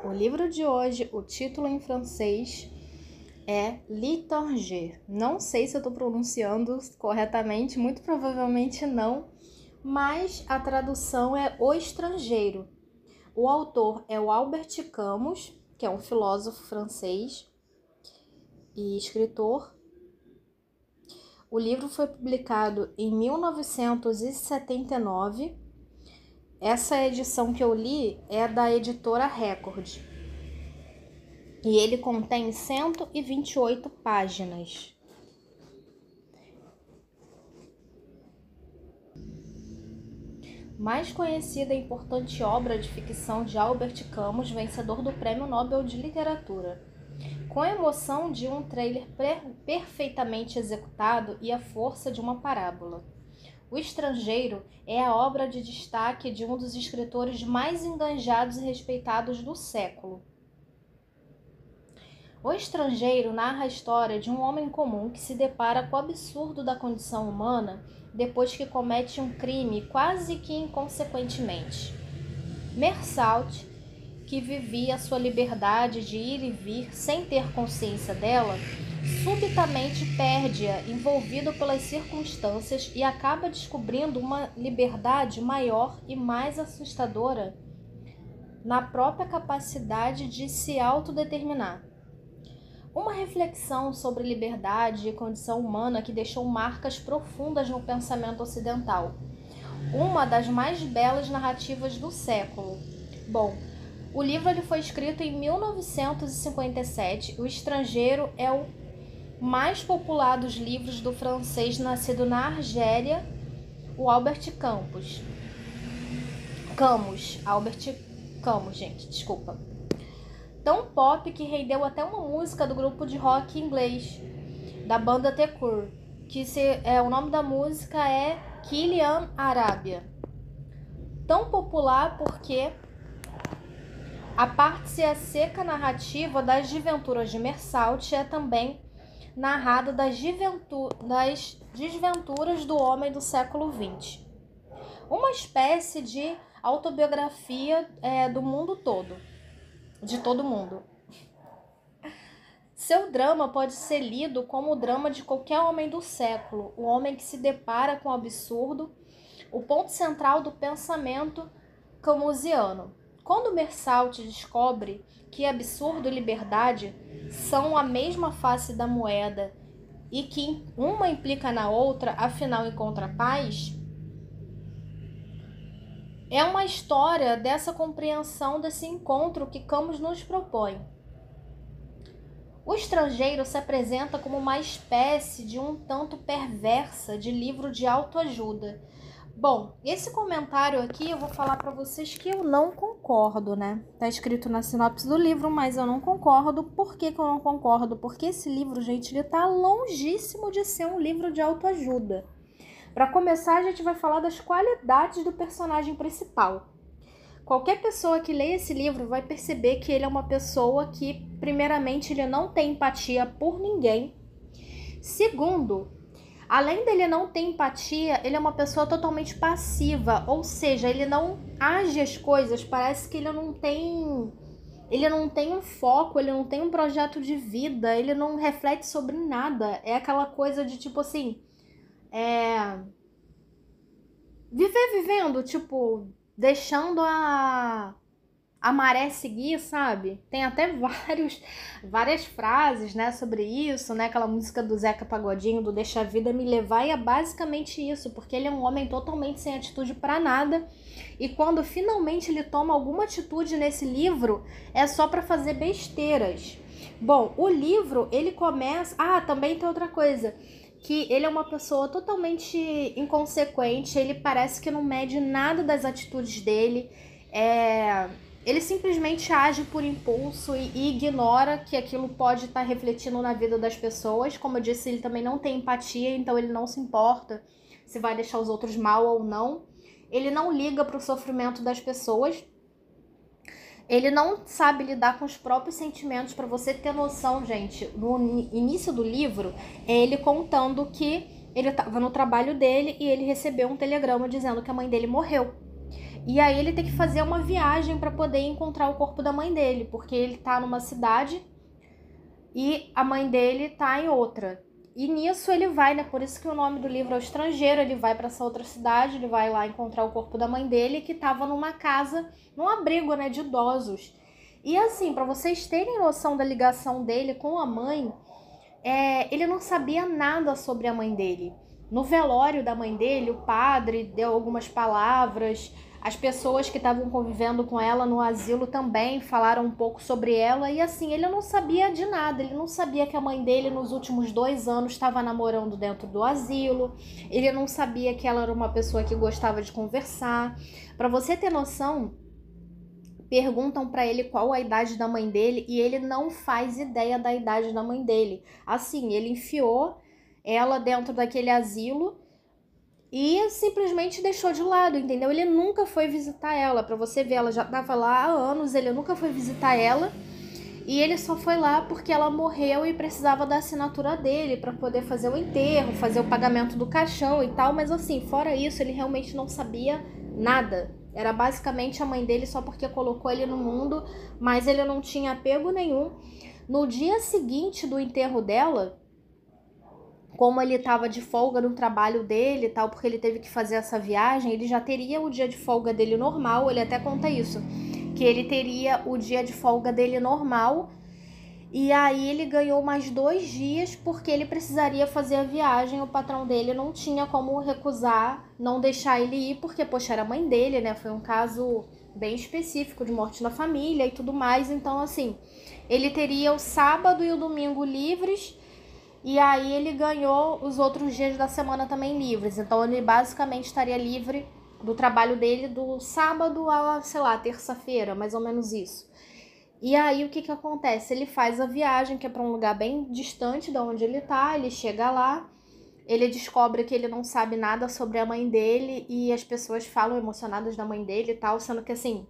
O livro de hoje, o título em francês é L'étranger. Não sei se eu estou pronunciando corretamente, muito provavelmente não, mas a tradução é O Estrangeiro. O autor é o Albert Camus, que é um filósofo francês e escritor. O livro foi publicado em 1979. Essa edição que eu li é da editora Record. E ele contém 128 páginas. Mais conhecida e importante obra de ficção de Albert Camus, vencedor do Prêmio Nobel de Literatura. Com a emoção de um trailer perfeitamente executado e a força de uma parábola. O Estrangeiro é a obra de destaque de um dos escritores mais enganjados e respeitados do século. O Estrangeiro narra a história de um homem comum que se depara com o absurdo da condição humana depois que comete um crime quase que inconsequentemente. Meursault, que vivia sua liberdade de ir e vir sem ter consciência dela, subitamente perde-a envolvido pelas circunstâncias e acaba descobrindo uma liberdade maior e mais assustadora na própria capacidade de se autodeterminar. Uma reflexão sobre liberdade e condição humana que deixou marcas profundas no pensamento ocidental. Uma das mais belas narrativas do século. Bom, o livro ele foi escrito em 1957. O Estrangeiro é o mais popular dos livros do francês nascido na Argélia, o Albert Camus. Albert Camus, gente, desculpa. Tão pop que rendeu até uma música do grupo de rock inglês, da banda The Cure, o nome da música é Kylian Arábia. Tão popular porque a parte seca narrativa das desventuras de Meursault é também narrada das desventuras do homem do século XX. Uma espécie de autobiografia do mundo todo. De todo mundo. Seu drama pode ser lido como o drama de qualquer homem do século, o homem que se depara com o absurdo, o ponto central do pensamento camusiano. Quando Meursault descobre que absurdo e liberdade são a mesma face da moeda e que uma implica na outra, afinal encontra paz, é uma história dessa compreensão, desse encontro que Camus nos propõe. O Estrangeiro se apresenta como uma espécie de um tanto perversa de livro de autoajuda. Bom, esse comentário aqui eu vou falar para vocês que eu não concordo, né? Tá escrito na sinopse do livro, mas eu não concordo. Por que eu não concordo? Porque esse livro, gente, ele tá longíssimo de ser um livro de autoajuda. Para começar, a gente vai falar das qualidades do personagem principal. Qualquer pessoa que lê esse livro vai perceber que ele é uma pessoa que, primeiramente, ele não tem empatia por ninguém. Segundo, além dele não ter empatia, ele é uma pessoa totalmente passiva, ou seja, ele não age as coisas, parece que ele não tem um foco, ele não tem um projeto de vida, ele não reflete sobre nada. É aquela coisa de tipo assim, viver vivendo, tipo, deixando a maré seguir, sabe? Tem até várias frases, né, sobre isso, né? Aquela música do Zeca Pagodinho, do Deixa a Vida Me Levar, e é basicamente isso, porque ele é um homem totalmente sem atitude pra nada, e quando finalmente ele toma alguma atitude nesse livro, é só pra fazer besteiras. Bom, o livro, ele começa... também tem outra coisa, que ele é uma pessoa totalmente inconsequente, ele parece que não mede nada das atitudes dele, ele simplesmente age por impulso e ignora que aquilo pode estar refletindo na vida das pessoas. Como eu disse, ele também não tem empatia, então ele não se importa se vai deixar os outros mal ou não. Ele não liga para o sofrimento das pessoas. Ele não sabe lidar com os próprios sentimentos. Para você ter noção, gente, no início do livro, é ele contando que ele estava no trabalho dele e ele recebeu um telegrama dizendo que a mãe dele morreu. E aí ele tem que fazer uma viagem para poder encontrar o corpo da mãe dele, porque ele tá numa cidade e a mãe dele tá em outra. E nisso ele vai, né? Por isso que o nome do livro é O Estrangeiro. Ele vai para essa outra cidade, ele vai lá encontrar o corpo da mãe dele, que tava numa casa, num abrigo, né, de idosos. E assim, para vocês terem noção da ligação dele com a mãe, ele não sabia nada sobre a mãe dele. No velório da mãe dele, o padre deu algumas palavras, as pessoas que estavam convivendo com ela no asilo também falaram um pouco sobre ela, e assim, ele não sabia de nada, ele não sabia que a mãe dele nos últimos 2 anos estava namorando dentro do asilo, ele não sabia que ela era uma pessoa que gostava de conversar. Para você ter noção, perguntam para ele qual a idade da mãe dele e ele não faz ideia da idade da mãe dele. Assim, ele enfiou ela dentro daquele asilo e simplesmente deixou de lado, entendeu? Ele nunca foi visitar ela. Para você ver, ela já estava lá há anos, ele nunca foi visitar ela. E ele só foi lá porque ela morreu e precisava da assinatura dele para poder fazer o enterro, fazer o pagamento do caixão e tal. Mas assim, fora isso, ele realmente não sabia nada. Era basicamente a mãe dele só porque colocou ele no mundo, mas ele não tinha apego nenhum. No dia seguinte do enterro dela, como ele estava de folga no trabalho dele e tal, porque ele teve que fazer essa viagem, ele já teria o dia de folga dele normal, ele até conta isso, que ele teria o dia de folga dele normal, e aí ele ganhou mais 2 dias porque ele precisaria fazer a viagem, o patrão dele não tinha como recusar, não deixar ele ir, porque, poxa, era a mãe dele, né, foi um caso bem específico de morte na família e tudo mais, então assim, ele teria o sábado e o domingo livres, e aí ele ganhou os outros dias da semana também livres, então ele basicamente estaria livre do trabalho dele do sábado a, sei lá, terça-feira, mais ou menos isso. E aí o que acontece? Ele faz a viagem, que é para um lugar bem distante de onde ele tá, ele chega lá, ele descobre que ele não sabe nada sobre a mãe dele e as pessoas falam emocionadas da mãe dele e tal, sendo que assim,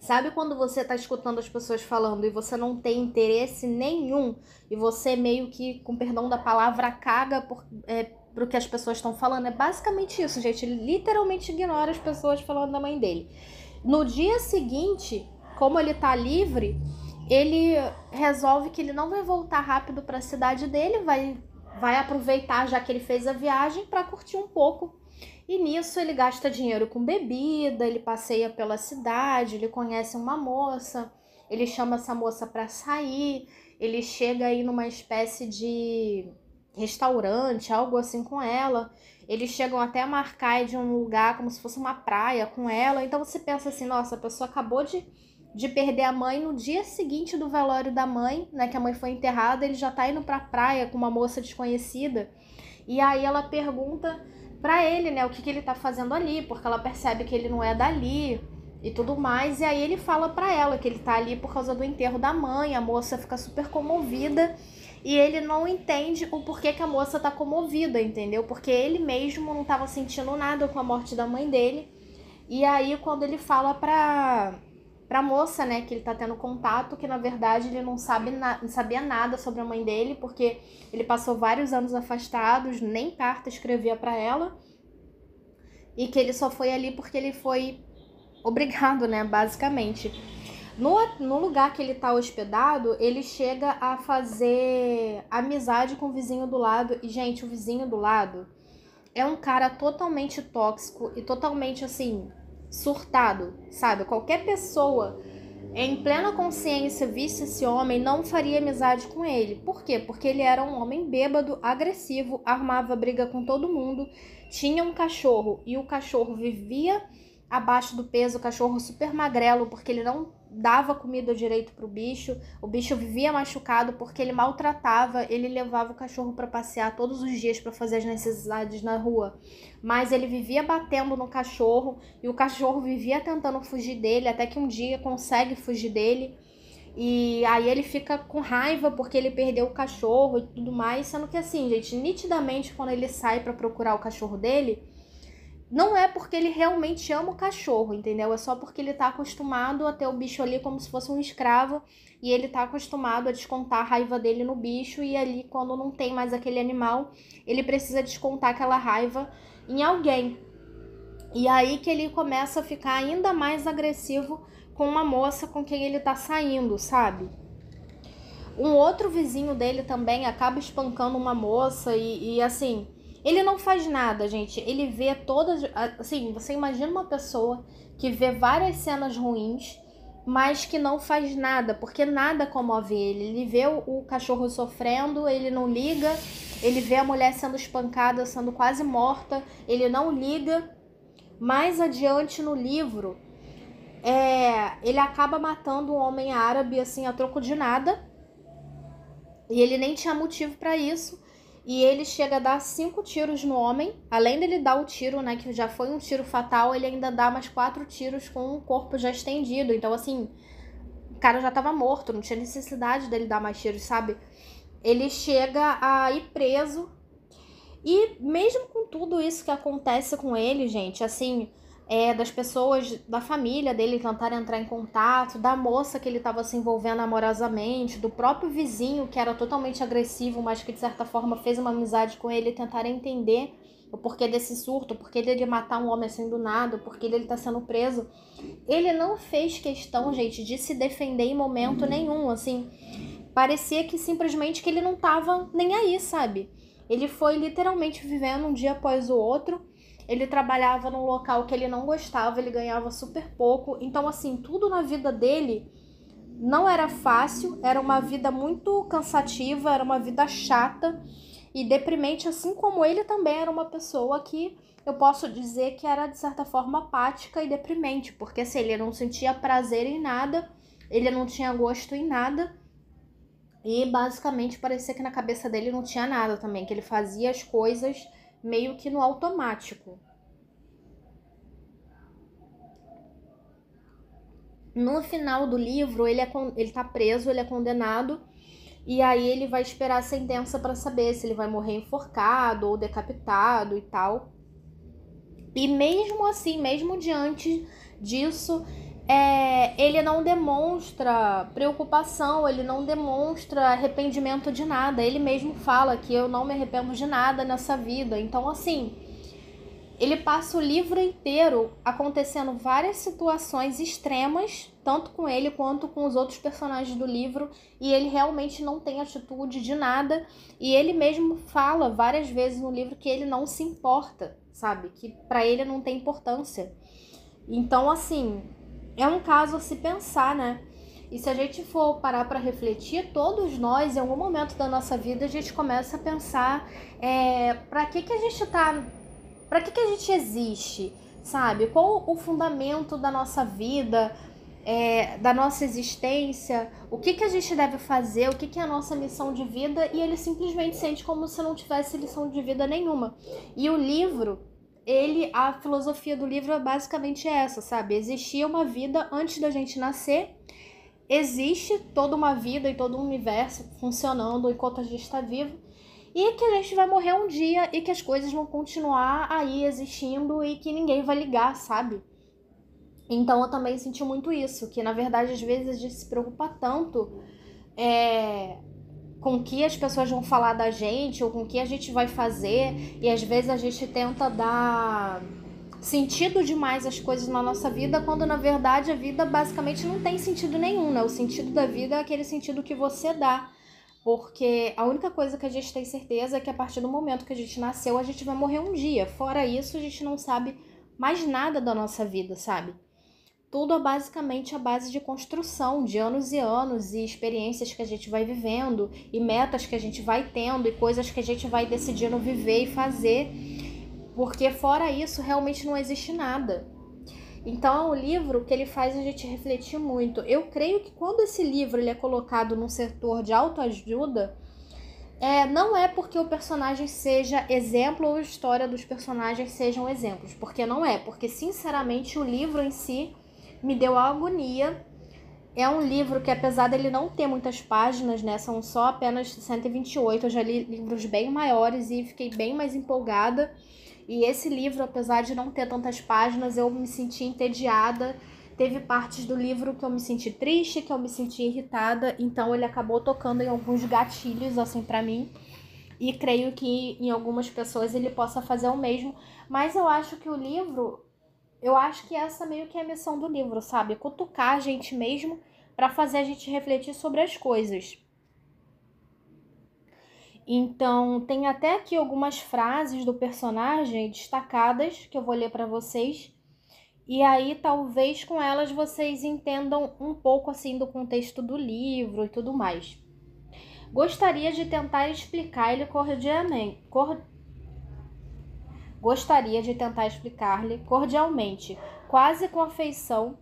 sabe quando você tá escutando as pessoas falando e você não tem interesse nenhum e você meio que, com perdão da palavra, caga pro que as pessoas estão falando? É basicamente isso, gente. Ele literalmente ignora as pessoas falando da mãe dele. No dia seguinte, como ele tá livre, ele resolve que ele não vai voltar rápido para a cidade dele, vai aproveitar, já que ele fez a viagem, para curtir um pouco. E nisso ele gasta dinheiro com bebida, ele passeia pela cidade, ele conhece uma moça, ele chama essa moça para sair, ele chega aí numa espécie de restaurante, algo assim com ela. Eles chegam até a marcar de um lugar como se fosse uma praia com ela. Então você pensa assim, nossa, a pessoa acabou de perder a mãe no dia seguinte do velório da mãe, né, que a mãe foi enterrada, ele já tá indo pra praia com uma moça desconhecida. E aí ela pergunta pra ele, né, o que ele tá fazendo ali, porque ela percebe que ele não é dali e tudo mais. E aí ele fala pra ela que ele tá ali por causa do enterro da mãe. A moça fica super comovida e ele não entende o porquê que a moça tá comovida, entendeu? Porque ele mesmo não tava sentindo nada com a morte da mãe dele. E aí quando ele fala pra moça, né, que ele tá tendo contato, que na verdade ele não sabia nada sobre a mãe dele, porque ele passou vários anos afastados, nem carta escrevia pra ela, e que ele só foi ali porque ele foi obrigado, né, basicamente. No lugar que ele tá hospedado, ele chega a fazer amizade com o vizinho do lado, e gente, o vizinho do lado é um cara totalmente tóxico e totalmente, assim, surtado, sabe? Qualquer pessoa em plena consciência visse esse homem, não faria amizade com ele. Por quê? Porque ele era um homem bêbado, agressivo, armava briga com todo mundo, tinha um cachorro e o cachorro vivia abaixo do peso, o cachorro super magrelo, porque ele não dava comida direito pro bicho, o bicho vivia machucado porque ele maltratava, ele levava o cachorro para passear todos os dias para fazer as necessidades na rua, mas ele vivia batendo no cachorro e o cachorro vivia tentando fugir dele, até que um dia consegue fugir dele, e aí ele fica com raiva porque ele perdeu o cachorro e tudo mais, sendo que assim, gente, nitidamente quando ele sai para procurar o cachorro dele, não é porque ele realmente ama o cachorro, entendeu? É só porque ele tá acostumado a ter o bicho ali como se fosse um escravo e ele tá acostumado a descontar a raiva dele no bicho, e ali quando não tem mais aquele animal, ele precisa descontar aquela raiva em alguém. E aí que ele começa a ficar ainda mais agressivo com uma moça com quem ele tá saindo, sabe? Um outro vizinho dele também acaba espancando uma moça e assim, ele não faz nada, gente. Ele vê todas, assim, você imagina uma pessoa que vê várias cenas ruins, mas que não faz nada, porque nada comove ele. Ele vê o cachorro sofrendo, ele não liga. Ele vê a mulher sendo espancada, sendo quase morta, ele não liga. Mais adiante no livro, ele acaba matando um homem árabe assim a troco de nada. E ele nem tinha motivo pra isso. E ele chega a dar 5 tiros no homem. Além dele dar o tiro, né, que já foi um tiro fatal, ele ainda dá mais 4 tiros com o corpo já estendido. Então, assim, o cara já tava morto, não tinha necessidade dele dar mais tiros, sabe? Ele chega a ir preso. E mesmo com tudo isso que acontece com ele, gente, assim, das pessoas da família dele tentarem entrar em contato, da moça que ele estava se envolvendo amorosamente, do próprio vizinho que era totalmente agressivo, mas que de certa forma fez uma amizade com ele, tentarem entender o porquê desse surto, o porquê dele matar um homem assim do nada, o porquê dele tá sendo preso. Ele não fez questão, gente, de se defender em momento nenhum, assim, parecia que simplesmente que ele não tava nem aí, sabe? Ele foi literalmente vivendo um dia após o outro. Ele trabalhava num local que ele não gostava, ele ganhava super pouco. Então, assim, tudo na vida dele não era fácil, era uma vida muito cansativa, era uma vida chata e deprimente, assim como ele também era uma pessoa que eu posso dizer que era, de certa forma, apática e deprimente, porque assim, ele não sentia prazer em nada, ele não tinha gosto em nada. E basicamente parecia que na cabeça dele não tinha nada também, que ele fazia as coisas meio que no automático. No final do livro, ele tá preso, ele é condenado, e aí ele vai esperar a sentença para saber se ele vai morrer enforcado ou decapitado e tal. E mesmo assim, mesmo diante disso, ele não demonstra preocupação, ele não demonstra arrependimento de nada. Ele mesmo fala que eu não me arrependo de nada nessa vida. Então, assim, ele passa o livro inteiro acontecendo várias situações extremas, tanto com ele quanto com os outros personagens do livro, e ele realmente não tem atitude de nada. E ele mesmo fala várias vezes no livro que ele não se importa, sabe? Que pra ele não tem importância. Então, assim, é um caso a se pensar, né? E se a gente for parar para refletir, todos nós, em algum momento da nossa vida, a gente começa a pensar para que a gente tá... Para que a gente existe, sabe? Qual o fundamento da nossa vida, da nossa existência? O que a gente deve fazer? O que é a nossa missão de vida? E ele simplesmente sente como se não tivesse lição de vida nenhuma. E o livro... a filosofia do livro é basicamente essa, sabe? Existia uma vida antes da gente nascer, existe toda uma vida e todo um universo funcionando enquanto a gente está vivo, e que a gente vai morrer um dia e que as coisas vão continuar aí existindo e que ninguém vai ligar, sabe? Então eu também senti muito isso, que na verdade às vezes a gente se preocupa tanto com o que as pessoas vão falar da gente ou com o que a gente vai fazer, e às vezes a gente tenta dar sentido demais às coisas na nossa vida, quando na verdade a vida basicamente não tem sentido nenhum, né? O sentido da vida é aquele sentido que você dá, porque a única coisa que a gente tem certeza é que a partir do momento que a gente nasceu, a gente vai morrer um dia. Fora isso, a gente não sabe mais nada da nossa vida, sabe? Tudo é basicamente a base de construção de anos e anos, e experiências que a gente vai vivendo, e metas que a gente vai tendo, e coisas que a gente vai decidindo viver e fazer, porque fora isso realmente não existe nada. Então é um livro que ele faz a gente refletir muito. Eu creio que quando esse livro ele é colocado num setor de autoajuda, não é porque o personagem seja exemplo ou a história dos personagens sejam exemplos, porque não é, porque sinceramente o livro em si me deu agonia. É um livro que, apesar dele não ter muitas páginas, né, são só apenas 128, eu já li livros bem maiores e fiquei bem mais empolgada. E esse livro, apesar de não ter tantas páginas, eu me senti entediada. Teve partes do livro que eu me senti triste, que eu me senti irritada, então ele acabou tocando em alguns gatilhos, assim, pra mim. E creio que em algumas pessoas ele possa fazer o mesmo. Mas eu acho que o livro eu acho que essa meio que é a missão do livro, sabe? Cutucar a gente mesmo para fazer a gente refletir sobre as coisas. Então, tem até aqui algumas frases do personagem destacadas que eu vou ler para vocês. E aí, talvez com elas vocês entendam um pouco assim do contexto do livro e tudo mais. Gostaria de tentar explicar-lhe cordialmente, quase com afeição,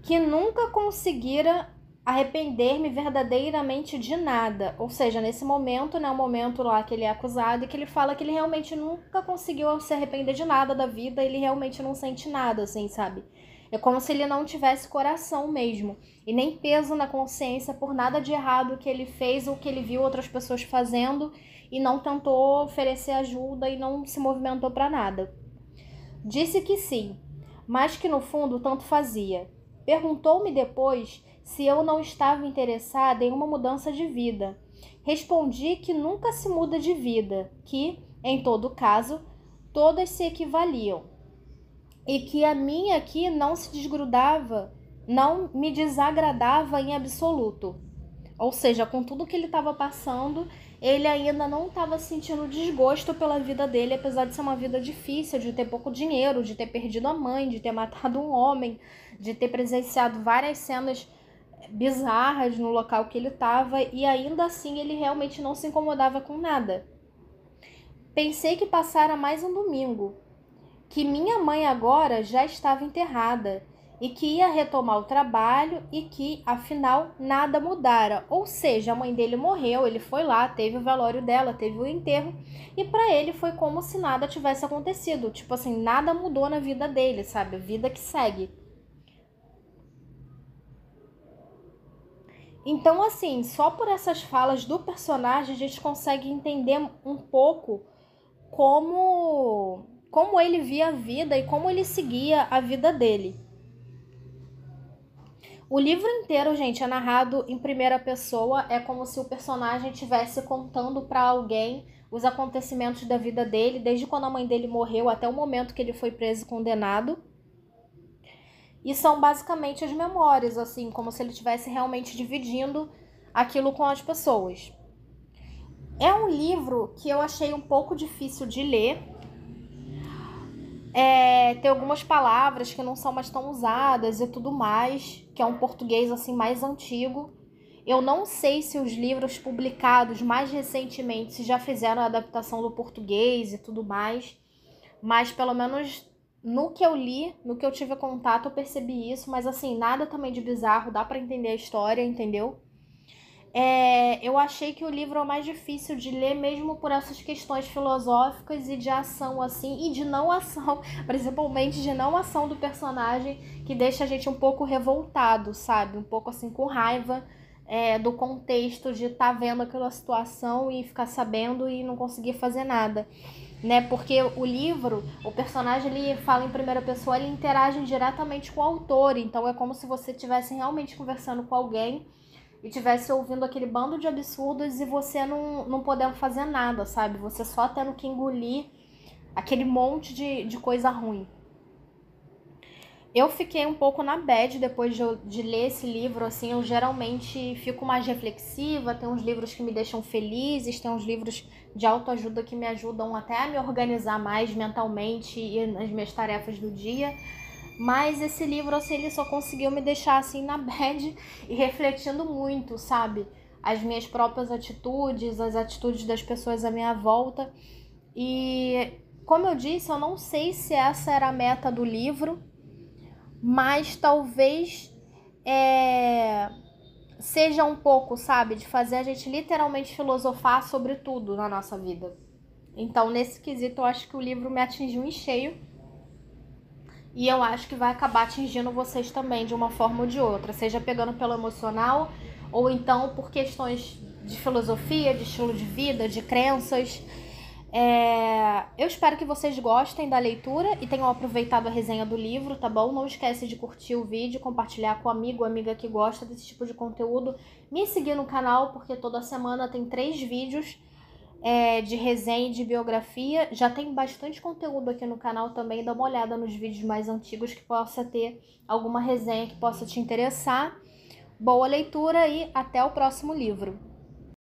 que nunca conseguira arrepender-me verdadeiramente de nada. Ou seja, nesse momento, né, o momento lá que ele é acusado e que ele fala que ele realmente nunca conseguiu se arrepender de nada da vida, ele realmente não sente nada, assim, sabe? É como se ele não tivesse coração mesmo, e nem peso na consciência por nada de errado que ele fez ou que ele viu outras pessoas fazendo e não tentou oferecer ajuda e não se movimentou para nada. Disse que sim, mas que no fundo tanto fazia. Perguntou-me depois se eu não estava interessada em uma mudança de vida. Respondi que nunca se muda de vida, que, em todo caso, todas se equivaliam, e que a minha aqui não se desgrudava, não me desagradava em absoluto. Ou seja, com tudo que ele estava passando, ele ainda não estava sentindo desgosto pela vida dele, apesar de ser uma vida difícil, de ter pouco dinheiro, de ter perdido a mãe, de ter matado um homem, de ter presenciado várias cenas bizarras no local que ele estava, e ainda assim ele realmente não se incomodava com nada. Pensei que passara mais um domingo, que minha mãe agora já estava enterrada e que ia retomar o trabalho e que, afinal, nada mudara. Ou seja, a mãe dele morreu, ele foi lá, teve o velório dela, teve o enterro, e para ele foi como se nada tivesse acontecido. Tipo assim, nada mudou na vida dele, sabe? Vida que segue. Então, assim, só por essas falas do personagem a gente consegue entender um pouco como ele via a vida e como ele seguia a vida dele. O livro inteiro, gente, é narrado em primeira pessoa, é como se o personagem estivesse contando para alguém os acontecimentos da vida dele, desde quando a mãe dele morreu até o momento que ele foi preso e condenado. E são basicamente as memórias, assim, como se ele estivesse realmente dividindo aquilo com as pessoas. É um livro que eu achei um pouco difícil de ler. Tem algumas palavras que não são mais tão usadas e tudo mais, que é um português assim mais antigo. Eu não sei se os livros publicados mais recentemente se já fizeram a adaptação do português e tudo mais, mas pelo menos no que eu li, no que eu tive contato, eu percebi isso, mas assim, nada também de bizarro, dá pra entender a história, entendeu? Eu achei que o livro é o mais difícil de ler mesmo por essas questões filosóficas e de ação, assim, e de não ação, principalmente de não ação do personagem, que deixa a gente um pouco revoltado, sabe? Um pouco assim com raiva do contexto de estar vendo aquela situação e ficar sabendo e não conseguir fazer nada. Né? Porque o livro, o personagem ele fala em primeira pessoa, ele interage diretamente com o autor, então é como se você estivesse realmente conversando com alguém e estivesse ouvindo aquele bando de absurdos e você não podendo fazer nada, sabe? Você só tendo que engolir aquele monte de coisa ruim. Eu fiquei um pouco na bad depois de ler esse livro, assim, eu geralmente fico mais reflexiva, tem uns livros que me deixam felizes, tem uns livros de autoajuda que me ajudam até a me organizar mais mentalmente e nas minhas tarefas do dia, mas esse livro, assim, ele só conseguiu me deixar, assim, na bad e refletindo muito, sabe? As minhas próprias atitudes, as atitudes das pessoas à minha volta, e como eu disse, eu não sei se essa era a meta do livro, mas talvez seja um pouco, sabe, de fazer a gente literalmente filosofar sobre tudo na nossa vida. Então, nesse quesito, eu acho que o livro me atingiu em cheio e eu acho que vai acabar atingindo vocês também de uma forma ou de outra, seja pegando pelo emocional ou então por questões de filosofia, de estilo de vida, de crenças. Eu espero que vocês gostem da leitura e tenham aproveitado a resenha do livro, tá bom? Não esquece de curtir o vídeo, compartilhar com amigo ou amiga que gosta desse tipo de conteúdo. Me seguir no canal, porque toda semana tem 3 vídeos de resenha e de biografia. Já tem bastante conteúdo aqui no canal também, dá uma olhada nos vídeos mais antigos que possa ter alguma resenha que possa te interessar. Boa leitura e até o próximo livro!